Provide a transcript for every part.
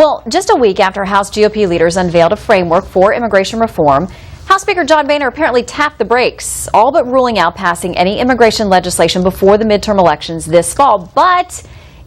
Well, just a week after House GOP leaders unveiled a framework for immigration reform, House Speaker John Boehner apparently tapped the brakes, all but ruling out passing any immigration legislation before the midterm elections this fall. But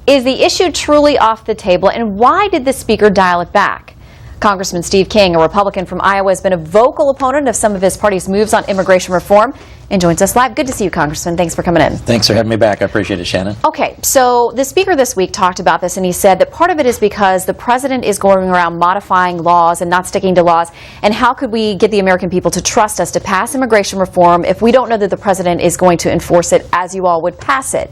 is the issue truly off the table, and why did the Speaker dial it back? Congressman Steve King, a Republican from Iowa, has been a vocal opponent of some of his party's moves on immigration reform and joins us live. Good to see you, Congressman. Thanks for coming in. Thanks for having me back. I appreciate it, Shannon. Okay, so the Speaker this week talked about this, and he said that part of it is because the President is going around modifying laws and not sticking to laws, and how could we get the American people to trust us to pass immigration reform if we don't know that the President is going to enforce it as you all would pass it?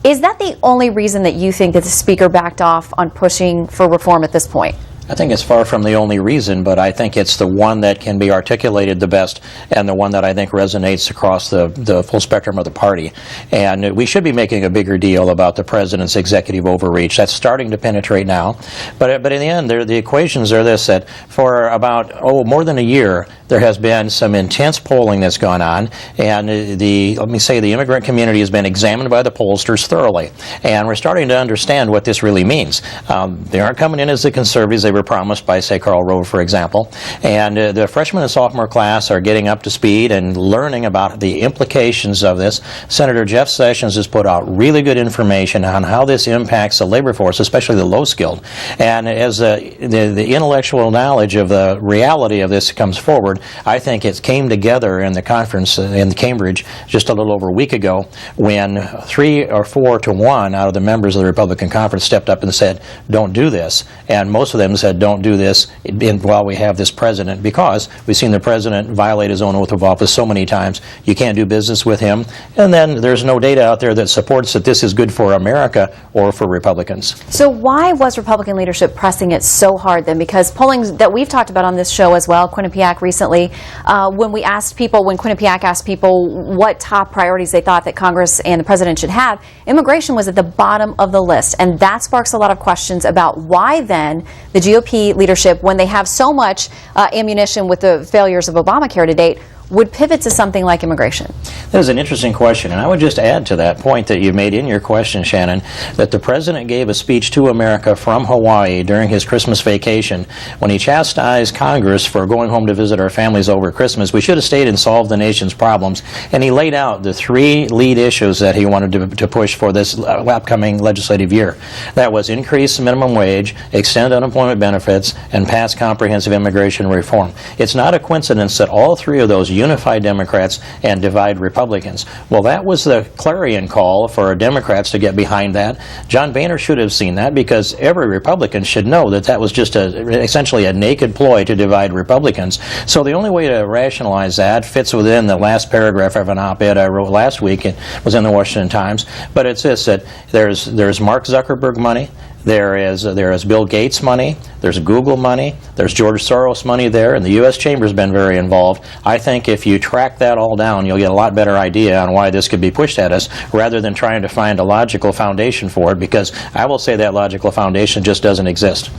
Is that the only reason that you think that the Speaker backed off on pushing for reform at this point? I think it's far from the only reason, but I think it's the one that can be articulated the best and the one that I think resonates across the full spectrum of the party. And we should be making a bigger deal about the President's executive overreach. That's starting to penetrate now. But in the end, the equations are this, that for about, more than a year, there has been some intense polling that's gone on, and let me say the immigrant community has been examined by the pollsters thoroughly. And we're starting to understand what this really means. They aren't coming in as the conservatives they were promised by, say, Karl Rove, for example. And the freshman and sophomore class are getting up to speed and learning about the implications of this. Senator Jeff Sessions has put out really good information on how this impacts the labor force, especially the low-skilled. And as the intellectual knowledge of the reality of this comes forward, I think it came together in the conference in Cambridge just a little over a week ago when 3 or 4 to 1 out of the members of the Republican conference stepped up and said, don't do this. And most of them said, don't do this while we have this president, because we've seen the president violate his own oath of office so many times. You can't do business with him. And then there's no data out there that supports that this is good for America or for Republicans. So why was Republican leadership pressing it so hard then? Because polling that we've talked about on this show as well, Quinnipiac recently, when Quinnipiac asked people what top priorities they thought that Congress and the president should have, immigration was at the bottom of the list. And that sparks a lot of questions about why then the GOP leadership, when they have so much ammunition with the failures of Obamacare to date, would pivot to something like immigration? That is an interesting question, and I would just add to that point that you made in your question, Shannon, that the President gave a speech to America from Hawaii during his Christmas vacation when he chastised Congress for going home to visit our families over Christmas. We should have stayed and solved the nation's problems, and he laid out the 3 lead issues that he wanted to push for this upcoming legislative year. That was increase minimum wage, extend unemployment benefits, and pass comprehensive immigration reform. It's not a coincidence that all 3 of those unify Democrats and divide Republicans. Well, that was the clarion call for Democrats to get behind that. John Boehner should have seen that, because every Republican should know that that was just essentially a naked ploy to divide Republicans. So the only way to rationalize that fits within the last paragraph of an op-ed I wrote last week. It was in the Washington Times. But it's this, that there's Mark Zuckerberg money, there is Bill Gates money, there's Google money, there's George Soros money there, and the U.S. Chamber's been very involved. I think if you track that all down, you'll get a lot better idea on why this could be pushed at us, rather than trying to find a logical foundation for it, because I will say that logical foundation just doesn't exist.